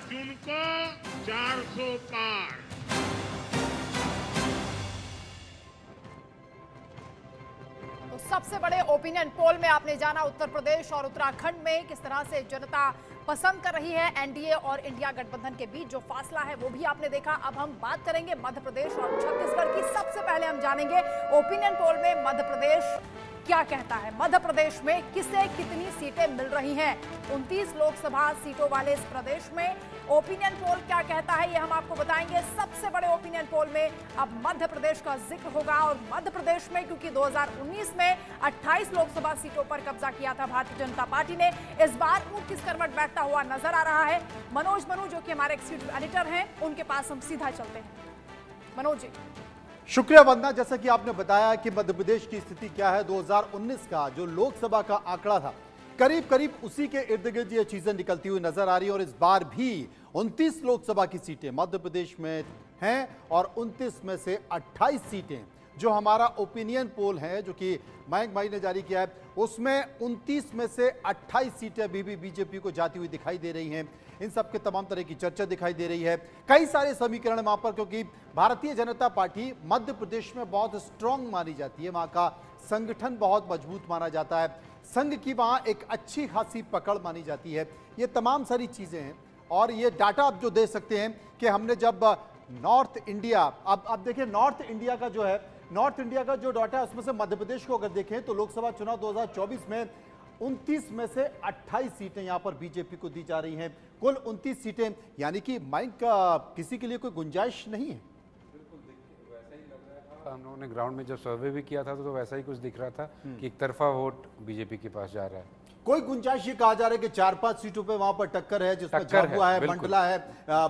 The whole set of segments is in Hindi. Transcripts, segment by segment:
जून को 400 पार। तो सबसे बड़े ओपिनियन पोल में आपने जाना उत्तर प्रदेश और उत्तराखंड में किस तरह से जनता पसंद कर रही है एनडीए और इंडिया गठबंधन के बीच जो फासला है वो भी आपने देखा। अब हम बात करेंगे मध्य प्रदेश और छत्तीसगढ़ की। सबसे पहले हम जानेंगे ओपिनियन पोल में मध्य प्रदेश क्या कहता है। मध्य प्रदेश में किसे कितनी सीटें मिल रही हैं? 29 लोकसभा सीटों वाले इस प्रदेश में ओपिनियन पोल क्या कहता है ये हम आपको बताएंगे। सबसे बड़े ओपिनियन पोल में अब मध्य प्रदेश का जिक्र होगा और मध्य प्रदेश में क्योंकि 2019 में 28 लोकसभा सीटों पर कब्जा किया था भारतीय जनता पार्टी ने, इस बार ऊंट किस करवट बैठता हुआ नजर आ रहा है। मनोज मनु जो कि हमारे एक्सिक्यूटिव एडिटर हैं उनके पास हम सीधा चलते हैं। मनोज जी। शुक्रिया वंदना। जैसा कि आपने बताया कि मध्य प्रदेश की स्थिति क्या है, 2019 का जो लोकसभा का आंकड़ा था करीब करीब उसी के इर्द गिर्द ये चीजें निकलती हुई नजर आ रही है। और इस बार भी 29 लोकसभा की सीटें मध्य प्रदेश में हैं और 29 में से 28 सीटें जो हमारा ओपिनियन पोल है जो कि मयंक भाई ने जारी किया है उसमें 29 में से 28 सीटें अभी भी बीजेपी को जाती हुई दिखाई दे रही हैं। इन सब के तमाम तरह की चर्चा दिखाई दे रही है। कई सारे समीकरण वहां पर, क्योंकि भारतीय जनता पार्टी मध्य प्रदेश में बहुत स्ट्रांग मानी जाती है, वहां का संगठन बहुत मजबूत माना जाता है, संघ की वहां एक अच्छी खासी पकड़ मानी जाती है। ये तमाम सारी चीजें हैं और ये डाटा आप जो दे सकते हैं कि हमने जब नॉर्थ इंडिया, अब देखिए नॉर्थ इंडिया का जो है, नॉर्थ इंडिया का जो डाटा है उसमें से मध्य प्रदेश को अगर देखें तो लोकसभा चुनाव 2024 में 29 में से 28 सीटें यहां पर बीजेपी को दी जा रही हैं। कुल 29 सीटें, यानी कि माइक किसी के लिए कोई गुंजाइश नहीं है। बिल्कुल वैसा ही लग रहा था। हम लोगों ने ग्राउंड में जब सर्वे भी किया था तो वैसा ही कुछ दिख रहा था कि एक तरफा वोट बीजेपी के पास जा रहा है। कोई गुंजाइश ये कहा जा रहा है कि 4-5 सीटों पे वहां पर टक्कर है, जिसमें झाबुआ है, मंडला है,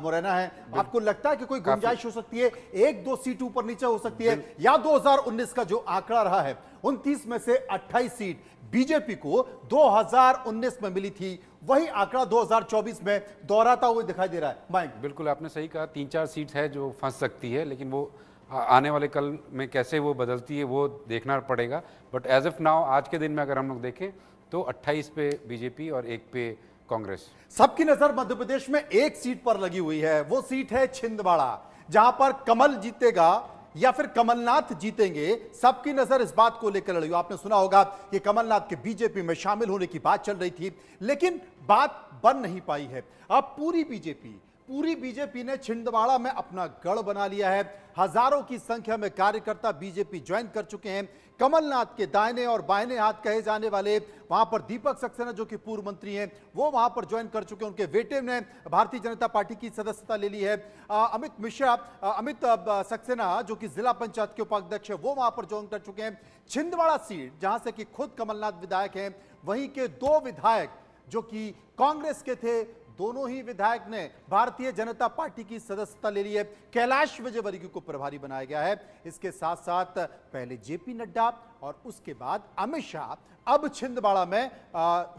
मुरैना है। आपको लगता है कि कोई गुंजाइश हो सकती है, 1-2 सीट ऊपर नीचे हो सकती है, या 2019 का जो आंकड़ा रहा है 29 में से 28 सीट बीजेपी को 2019 में मिली थी, वही आंकड़ा 2024 में दोहराता हुआ दिखाई दे रहा है। माइक, बिल्कुल आपने सही कहा, 3-4 सीट है जो फंस सकती है, लेकिन वो आने वाले कल में कैसे वो बदलती है वो देखना पड़ेगा। बट एज ऑफ नाउ आज के दिन में अगर हम लोग देखें तो 28 पे बीजेपी और 1 पे कांग्रेस। सबकी नजर मध्य प्रदेश में एक सीट पर लगी हुई है, वो सीट है छिंदवाड़ा, जहां पर कमल जीतेगा या फिर कमलनाथ जीतेंगे। सबकी नजर इस बात को लेकर लगी। आपने सुना होगा कि कमलनाथ के बीजेपी में शामिल होने की बात चल रही थी, लेकिन बात बन नहीं पाई है। अब पूरी बीजेपी ने छिंदवाड़ा में अपना गढ़ बना लिया है। हजारों की संख्या में कार्यकर्ता बीजेपी ज्वाइन कर चुके हैं। कमलनाथ के दाहिने और बाएं हाथ कहे जाने वाले वहां पर दीपक सक्सेना जो कि पूर्व मंत्री हैं वो वहां पर ज्वाइन कर चुके हैं। उनके बेटे ने भारतीय जनता पार्टी की सदस्यता ले ली है। अमित सक्सेना जो कि जिला पंचायत के उपाध्यक्ष है वो वहां पर ज्वाइन कर चुके हैं। छिंदवाड़ा सीट जहां से कि खुद कमलनाथ विधायक हैं, वहीं के 2 विधायक जो कि कांग्रेस के थे, दोनों ही विधायक ने भारतीय जनता पार्टी की सदस्यता ले ली है। कैलाश विजयवर्गीय को प्रभारी बनाया गया है। इसके साथ साथ पहले जेपी नड्डा और उसके बाद अमित शाह अब छिंदवाड़ा में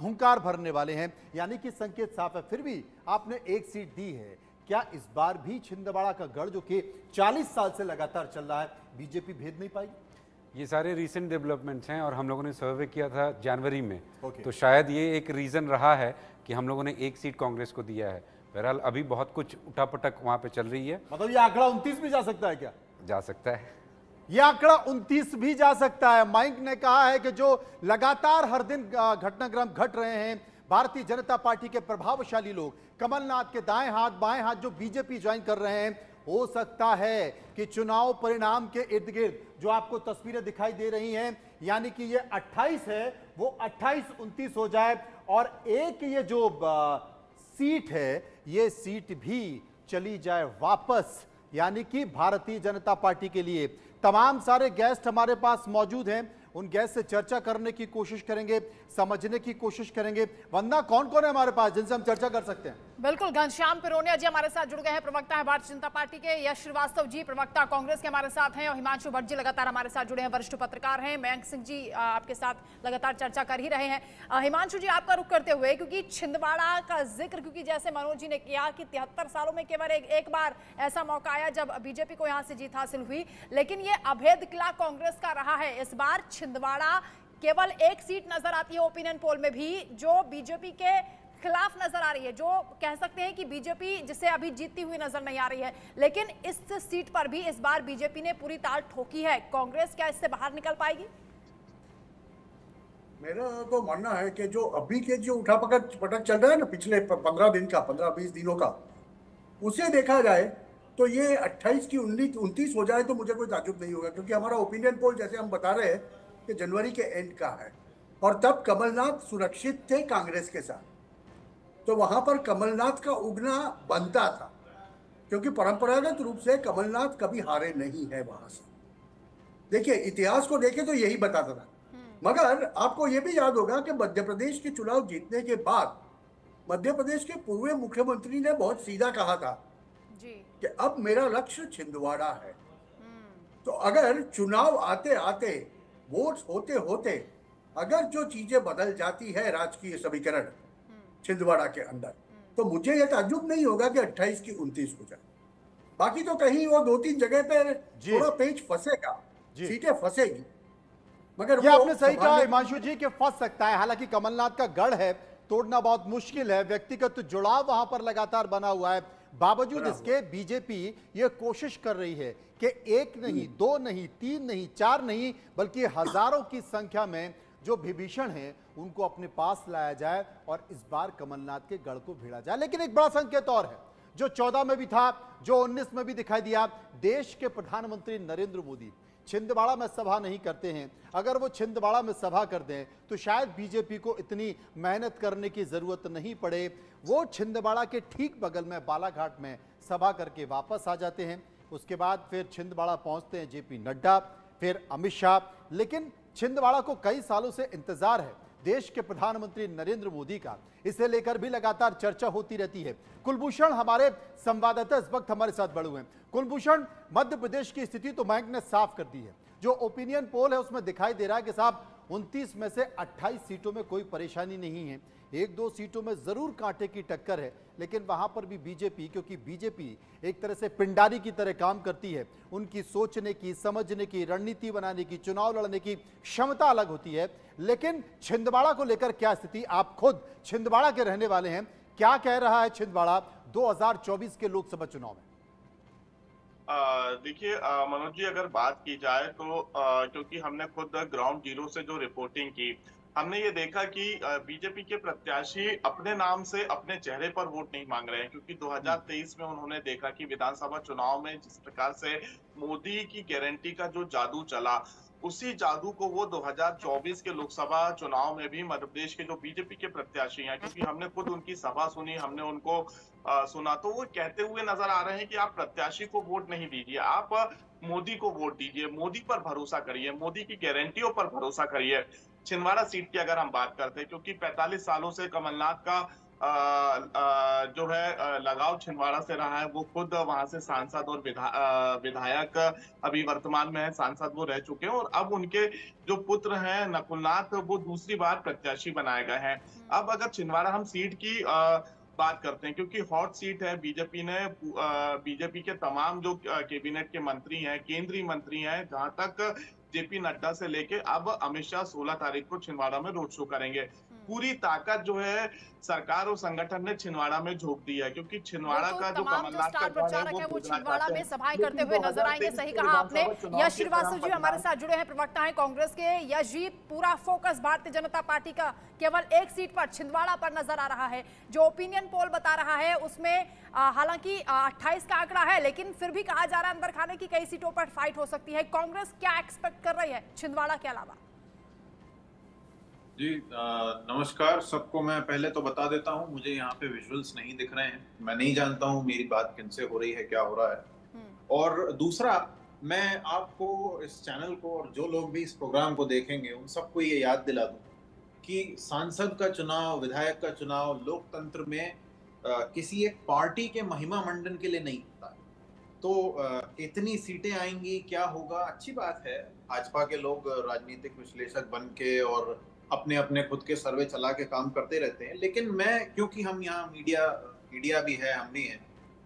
हुंकार भरने वाले हैं, यानी कि संकेत साफ है। फिर भी आपने एक सीट दी है, क्या इस बार भी छिंदवाड़ा का गढ़ जो कि 40 साल से लगातार चल रहा है बीजेपी भेद नहीं पाई? ये सारे रीसेंट डेवलपमेंट्स हैं और हम लोगों ने सर्वे किया था जनवरी में, तो शायद ये एक रीज़न रहा है कि हम लोगों ने 1 सीट कांग्रेस को दिया है। बहरहाल अभी बहुत कुछ उठापटक वहाँ पे चल रही है। मतलब ये आंकड़ा 29 भी जा सकता है क्या? जा सकता है, ये आंकड़ा 29 भी जा सकता है। माइक ने कहा है कि जो लगातार हर दिन घटनाक्रम घट रहे हैं, भारतीय जनता पार्टी के प्रभावशाली लोग, कमलनाथ के दाएं हाथ बाएं हाथ जो बीजेपी ज्वाइन कर रहे हैं, हो सकता है कि चुनाव परिणाम के इर्द गिर्द जो आपको तस्वीरें दिखाई दे रही हैं, यानी कि ये 28 है, वो 28-29 हो जाए और एक ये जो सीट है ये सीट भी चली जाए वापस, यानी कि भारतीय जनता पार्टी के लिए। तमाम सारे गेस्ट हमारे पास मौजूद हैं, उन गेस्ट से चर्चा करने की कोशिश करेंगे, समझने की कोशिश करेंगे। वंदना, कौन कौन है हमारे पास जिनसे हम चर्चा कर सकते हैं? बिल्कुल, घनश्याम पिरोनिया जी हमारे साथ जुड़ गए हैं, प्रवक्ता है भारतीय जनता पार्टी के। यश श्रीवास्तव जी प्रवक्ता कांग्रेस के हमारे साथ हैं और हिमांशु भट्ट जी लगातार हमारे साथ जुड़े हैं, वरिष्ठ पत्रकार हैं। मयंक सिंह जी आपके साथ लगातार चर्चा कर ही रहे हैं। हिमांशु जी, आपका रुख करते हुए, क्योंकि छिंदवाड़ा का जिक्र, क्योंकि जैसे मनोज जी ने किया कि 73 सालों में केवल एक बार ऐसा मौका आया जब बीजेपी को यहां से जीत हासिल हुई, लेकिन ये अभेद किला कांग्रेस का रहा है। इस बार छिंदवाड़ा केवल 1 सीट नजर आती है ओपिनियन पोल में भी, जो बीजेपी के खिलाफ नजर आ रही है, जो कह सकते हैं कि बीजेपी जिसे अभी जीतती हुई नजर नहीं आ रही है। लेकिन इस सीट पर भी इस बार बीजेपी ने पूरी ताल ठोकी है। कांग्रेस क्या इससे बाहर निकल पाएगी? मेरा तो मानना है कि जो अभी के जो उठा पटक चल रहा है ना, पिछले 15 दिन का, 15-20 दिनों का, उसे देखा जाए तो ये 28 की 29 हो जाए तो मुझे कोई ताज्जुब नहीं होगा, क्योंकि हमारा ओपिनियन पोल जैसे हम बता रहे हैं कि जनवरी के एंड का है और तब कमलनाथ सुरक्षित थे कांग्रेस के साथ, तो वहां पर कमलनाथ का उगना बनता था, क्योंकि परंपरागत रूप से कमलनाथ कभी हारे नहीं है वहां से। देखिए, इतिहास को देखें तो यही बताता था। मगर आपको यह भी याद होगा कि मध्य प्रदेश के चुनाव जीतने के बाद मध्य प्रदेश के पूर्व मुख्यमंत्री ने बहुत सीधा कहा था जी कि अब मेरा लक्ष्य छिंदवाड़ा है। तो अगर चुनाव आते आते, वोट होते होते अगर जो चीजें बदल जाती है राजकीय समीकरण छिंदवाड़ा के अंदर, तो मुझे यह ताज्जुब नहीं होगा कि 28 की 29 हो जाए। बाकी तो कहीं वो 2-3 जगह पे थोड़ा पेच फंसेगा, सीटें फंसेगी, मगर ये आपने सही कहा हिमांशु जी कि फंस सकता है। हालांकि कमलनाथ का गढ़ है, तोड़ना बहुत मुश्किल है, व्यक्तिगत जुड़ाव वहां पर लगातार बना हुआ है। बावजूद इसके बीजेपी ये कोशिश कर रही है कि 1 नहीं, 2 नहीं, 3 नहीं, 4 नहीं, बल्कि हजारों की संख्या में जो विभीषण हैं उनको अपने पास लाया जाए और इस बार कमलनाथ के गढ़ को भिड़ा जाए। लेकिन एक बड़ा संकेत और है, जो 14 में भी था, जो 19 में भी दिखाई दिया। देश के प्रधानमंत्री नरेंद्र मोदी छिंदवाड़ा में सभा नहीं करते हैं। अगर वो छिंदवाड़ा में सभा कर दें तो शायद बीजेपी को इतनी मेहनत करने की जरूरत नहीं पड़े। वो छिंदवाड़ा के ठीक बगल में बालाघाट में सभा करके वापस आ जाते हैं। उसके बाद फिर छिंदवाड़ा पहुंचते हैं जेपी नड्डा, फिर अमित शाह। लेकिन छिंदवाड़ा को कई सालों से इंतजार है देश के प्रधानमंत्री नरेंद्र मोदी का, इसे लेकर भी लगातार चर्चा होती रहती है। कुलभूषण हमारे संवाददाता इस वक्त हमारे साथ बढ़े हुए हैं। कुलभूषण, मध्य प्रदेश की स्थिति तो बैंक ने साफ कर दी है। जो ओपिनियन पोल है उसमें दिखाई दे रहा है कि साहब 29 में से 28 सीटों में कोई परेशानी नहीं है। 1-2 सीटों में जरूर कांटे की टक्कर है, लेकिन वहां पर भी बीजेपी, क्योंकि बीजेपी एक तरह से पिंडारी की तरह काम करती है, उनकी सोचने की, समझने की, रणनीति बनाने की, चुनाव लड़ने की क्षमता अलग होती है। लेकिन छिंदवाड़ा को लेकर क्या स्थिति, आप खुद छिंदवाड़ा के रहने वाले हैं, क्या कह रहा है छिंदवाड़ा 2024 के लोकसभा चुनाव में? देखिए मनोज जी, अगर बात की जाए तो क्योंकि हमने खुद ग्राउंड जीरो से जो रिपोर्टिंग की, हमने ये देखा कि बीजेपी के प्रत्याशी अपने नाम से अपने चेहरे पर वोट नहीं मांग रहे हैं, क्योंकि 2023 में उन्होंने देखा कि विधानसभा चुनाव में जिस प्रकार से मोदी की गारंटी का जो जादू चला, उसी जादू को वो 2024 के लोकसभा चुनाव में भी मध्य प्रदेश के जो बीजेपी के प्रत्याशी हैं, क्योंकि हमने खुद उनकी सभा सुनी, हमने उनको सुना, तो वो कहते हुए नजर आ रहे हैं कि आप प्रत्याशी को वोट नहीं दीजिए, आप मोदी को वोट दीजिए, मोदी पर भरोसा करिए, मोदी की गारंटियों पर भरोसा करिए। छिंदवाड़ा सीट की अगर हम बात करते हैं, क्योंकि 45 सालों से कमलनाथ का जो है लगाव छिंदवाड़ा से रहा है, वो खुद वहां से सांसद और विधायक अभी वर्तमान में है, सांसद वो रह चुके हैं, और अब उनके जो पुत्र हैं नकुलनाथ, वो दूसरी बार प्रत्याशी बनाए गए हैं। अब अगर छिंदवाड़ा हम सीट की बात करते हैं, क्योंकि हॉट सीट है, बीजेपी के तमाम जो कैबिनेट के मंत्री हैं, केंद्रीय मंत्री हैं, जहां तक जेपी नड्डा से लेके अब अमित शाह 16 तारीख को छिंदवाड़ा में रोड शो करेंगे। पूरी ताकत जो है सरकार और संगठन ने छिंदवाड़ा में झोंक दी है, क्योंकि छिंदवाड़ा का जो कमलनाथ का प्रचारक है वो छिंदवाड़ा में सभाएं करते हुए नजर आएंगे। सही कहा आपने। यश श्रीवास्तव जी हमारे साथ जुड़े हैं, प्रवक्ता हैं कांग्रेस के। यश जी, पूरा फोकस भारतीय जनता पार्टी का केवल एक सीट पर छिंदवाड़ा पर नजर आ रहा है। जो ओपिनियन पोल बता रहा है उसमें हालांकि 28 का आंकड़ा है, लेकिन फिर भी कहा जा रहा है अंदर खाने की कई सीटों पर फाइट हो सकती है। कांग्रेस क्या एक्सपेक्ट कर रही है छिंदवाड़ा के अलावा? जी नमस्कार सबको। मैं पहले तो बता देता हूं, मुझे यहाँ पे विजुअल्स नहीं दिख रहे हैं, मैं नहीं जानता हूं मेरी बात किनसे हो रही है, क्या हो रहा है। और दूसरा, मैं आपको, इस चैनल को और जो लोग भी इस प्रोग्राम को देखेंगे उन सबको ये याद दिला दूं कि सांसद का चुनाव, विधायक का चुनाव लोकतंत्र में किसी एक पार्टी के महिमा मंडन के लिए नहीं होता। तो इतनी सीटें आएंगी, क्या होगा, अच्छी बात है। भाजपा के लोग राजनीतिक विश्लेषक बन के और अपने अपने खुद के सर्वे चला के काम करते रहते हैं, लेकिन मैं, क्योंकि हम यहाँ मीडिया भी है, हम भी हैं,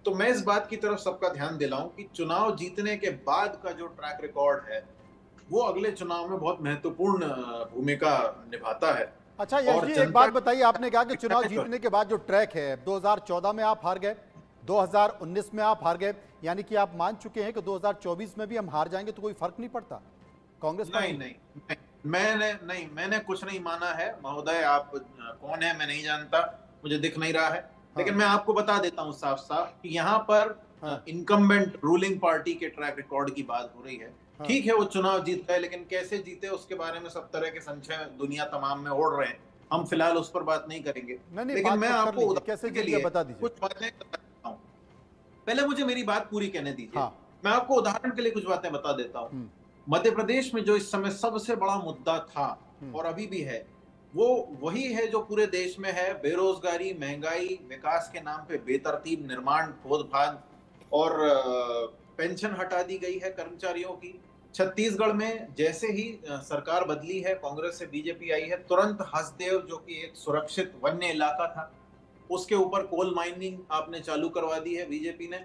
तो मैं इस बात की तरफ सबका ध्यान दिलाऊं कि चुनाव जीतने के बाद का जो ट्रैक रिकॉर्ड है वो अगले चुनाव में बहुत महत्वपूर्ण भूमिका निभाता है। अच्छा यश जी, एक बात बताइए, आपने कहा कि चुनाव जीतने के बाद जो ट्रैक है, 2014 में आप हार गए, 2019 में आप हार गए, यानी कि आप मान चुके हैं कि 2024 में भी हम हार जाएंगे तो कोई फर्क नहीं पड़ता कांग्रेस? नहीं, मैंने कुछ नहीं माना है महोदय। आप कौन है मैं नहीं जानता, मुझे दिख नहीं रहा है। लेकिन मैं आपको बता देता हूं साफ साफ कि यहाँ पर इनकम्बेंट रूलिंग पार्टी के ट्रैक रिकॉर्ड की बात हो रही है। ठीक है, वो चुनाव जीत गए, लेकिन कैसे जीते उसके बारे में सब तरह के संशय दुनिया तमाम में ओढ़ रहे हैं। हम फिलहाल उस पर बात नहीं करेंगे। लेकिन मैं आपको उदाहरण के लिए बता दीजिए कुछ बातें बताता हूं। पहले मुझे मेरी बात पूरी कहने दीजिए। मैं आपको उदाहरण के लिए कुछ बातें बता देता हूँ। मध्य प्रदेश में जो इस समय सबसे बड़ा मुद्दा था और अभी भी है, वो वही है जो पूरे देश में है। बेरोजगारी, महंगाई, विकास के नाम पे बेतरतीब निर्माण, खोद-फाद और पेंशन हटा दी गई है कर्मचारियों की। छत्तीसगढ़ में जैसे ही सरकार बदली है, कांग्रेस से बीजेपी आई है, तुरंत हसदेव जो कि एक सुरक्षित वन्य इलाका था, उसके ऊपर कोल माइनिंग आपने चालू करवा दी है बीजेपी ने।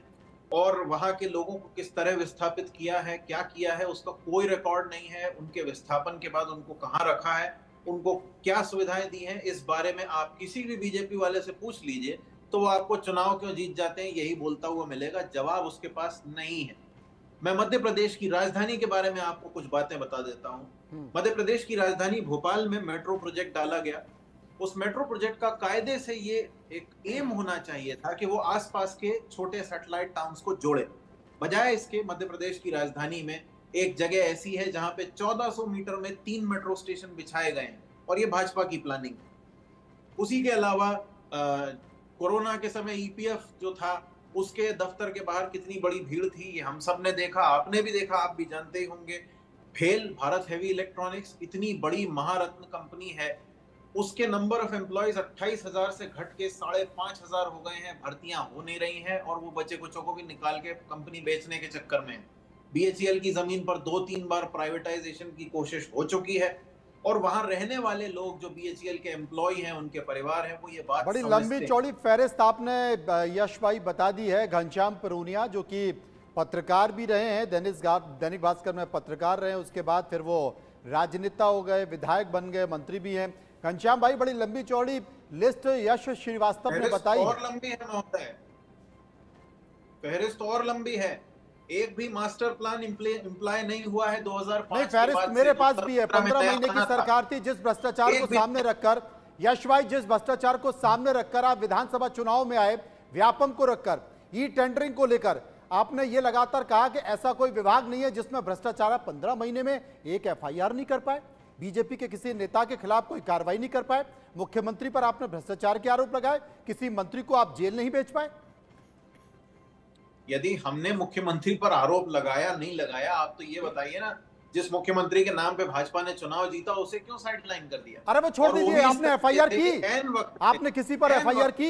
और वहां के लोगों को किस तरह विस्थापित किया है, क्या किया है, उसका कोई रिकॉर्ड नहीं है। उनके विस्थापन के बाद उनको कहाँ रखा है, उनको क्या सुविधाएं दी हैं, इस बारे में आप किसी भी बीजेपी वाले से पूछ लीजिए तो वो आपको चुनाव क्यों जीत जाते हैं यही बोलता हुआ मिलेगा। जवाब उसके पास नहीं है। मैं मध्य प्रदेश की राजधानी के बारे में आपको कुछ बातें बता देता हूँ। मध्य प्रदेश की राजधानी भोपाल में मेट्रो प्रोजेक्ट डाला गया। उस मेट्रो प्रोजेक्ट का कायदे से ये एक एम होना चाहिए था कि वो आसपास के छोटे सैटेलाइट टाउन्स को जोड़े। बजाय इसके मध्य प्रदेश की राजधानी में एक जगह ऐसी है जहां पे 1400 मीटर में 3 मेट्रो स्टेशन बिछाए गए हैं और ये भाजपा की प्लानिंग है। उसी के अलावा कोरोना के समय ईपीएफ जो था उसके दफ्तर के बाहर कितनी बड़ी भीड़ थी, ये हम सब ने देखा, आपने भी देखा, आप भी जानते ही होंगे। फेल भारत हेवी इलेक्ट्रॉनिक्स इतनी बड़ी महारत्न कंपनी है, उसके नंबर ऑफ एम्प्लॉयज 28,000 से घट के 5,500 हो गए हैं। भर्तियां हो नहीं रही हैं और वो बच्चे कुछों को भी निकाल के कंपनी बेचने के चक्कर में। बीएचईएल की जमीन पर 2-3 बार प्राइवेटाइजेशन की कोशिश हो चुकी है और वहां रहने वाले लोग जो बीएचईएल के एम्प्लॉय हैं, उनके परिवार हैं, वो ये बात बड़ी लंबी चौड़ी फहरिस्त आपने यश भाई बता दी है। घनश्याम पुरूनिया जो कि पत्रकार भी रहे हैं, दैनिक भास्कर में पत्रकार रहे हैं, उसके बाद फिर वो राजनेता हो गए, विधायक बन गए, मंत्री भी हैं। घनश्याम भाई, बड़ी लंबी चौड़ी लिस्ट यश श्रीवास्तव ने बताई और लंबी है महोदय, फहरिस्त और लंबी है। एक भी मास्टर प्लान इम्प्लाई नहीं हुआ है 2005 नहीं, फहरिस्त मेरे पास भी है। 15 महीने की सरकार थी, जिस भ्रष्टाचार को सामने रखकर यश भाई, जिस भ्रष्टाचार को सामने रखकर आप विधानसभा चुनाव में आए, व्यापम को रखकर, ई टेंडरिंग को लेकर आपने ये लगातार कहा कि ऐसा कोई विभाग नहीं है जिसमें भ्रष्टाचार। आप 15 महीने में एक एफआईआर नहीं कर पाए, बीजेपी के किसी नेता के खिलाफ कोई कार्रवाई नहीं कर पाए, मुख्यमंत्री पर आपने भ्रष्टाचार के आरोप लगाए, किसी मंत्री को आप जेल नहीं भेज पाए। यदि हमने मुख्यमंत्री पर आरोप लगाया नहीं लगाया, आप तो ये बताइए ना, जिस मुख्यमंत्री के नाम पे भाजपा ने चुनाव जीता उसे क्यों साइडलाइन कर दिया? अरे वो छोड़ दीजिए, आपने एफआईआर की, आपने किसी पर एफआईआर की,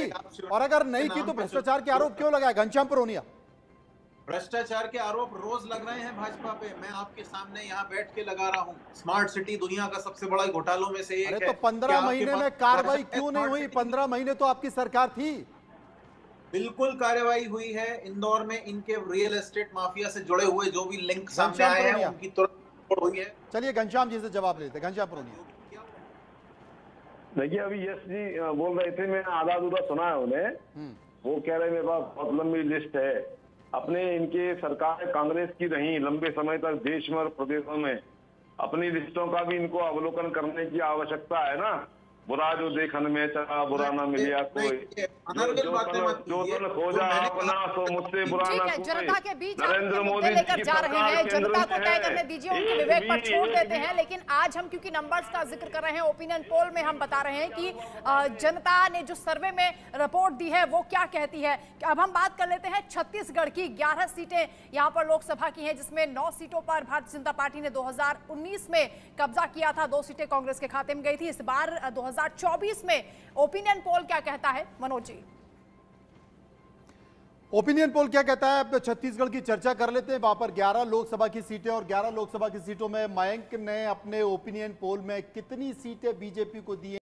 और अगर नहीं की तो भ्रष्टाचार के आरोप क्यों लगाए? घनश्याम पुरूनिया, भ्रष्टाचार के आरोप रोज लग रहे हैं भाजपा पे। मैं आपके सामने यहाँ बैठ के लगा रहा हूँ। स्मार्ट सिटी दुनिया का सबसे बड़ा घोटालों में से एक है। तो 15 महीने में कार्रवाई क्यों नहीं हुई? 15 महीने तो आपकी सरकार थी। बिल्कुल कार्रवाई हुई है। इंदौर में इनके रियल एस्टेट माफिया से जुड़े हुए जो भी लिंक सामने आए हैं उनकी तुरंत हुई है। चलिए घनश्याम जी से जवाब लेते हैं। घनश्याम पुरूनिया, देखिए अभी यश जी बोल रहे थे, मैंने आधा अधूरा सुना है उन्हें। वो कह रहे मेरे पास बहुत लंबी लिस्ट है। अपने इनके सरकार कांग्रेस की रही लंबे समय तक देश में और प्रदेशों में, अपनी लिस्टों का भी इनको अवलोकन करने की आवश्यकता है ना। बुरा जो देखन में चला बुरा ना मिलिया कोई, जो तन खोजा अपना तो मुझसे बुरा ना कोई। जनता के बीच नरेंद्र मोदी लेकर जा रहे हैं, जनता को तय करने दीजिए, उनके विवेक पर छोड़ देते हैं। लेकिन आज हम क्योंकि नंबर्स का जिक्र कर रहे हैं, ओपिनियन पोल में हम बता रहे हैं कि जनता ने जो सर्वे में रिपोर्ट दी है वो क्या कहती है। अब हम बात कर लेते हैं छत्तीसगढ़ की। 11 सीटें यहाँ पर लोकसभा की हैं, जिसमें 9 सीटों पर भारतीय जनता पार्टी ने 2019 में कब्जा किया था। 2 सीटें कांग्रेस के खाते में गई थी। इस बार 2024 में ओपिनियन पोल क्या कहता है, मनोज जी? ओपिनियन पोल क्या कहता है? अब छत्तीसगढ़ की चर्चा कर लेते हैं। वहां पर 11 लोकसभा की सीटें, और 11 लोकसभा की सीटों में मयंक ने अपने ओपिनियन पोल में कितनी सीटें बीजेपी को दी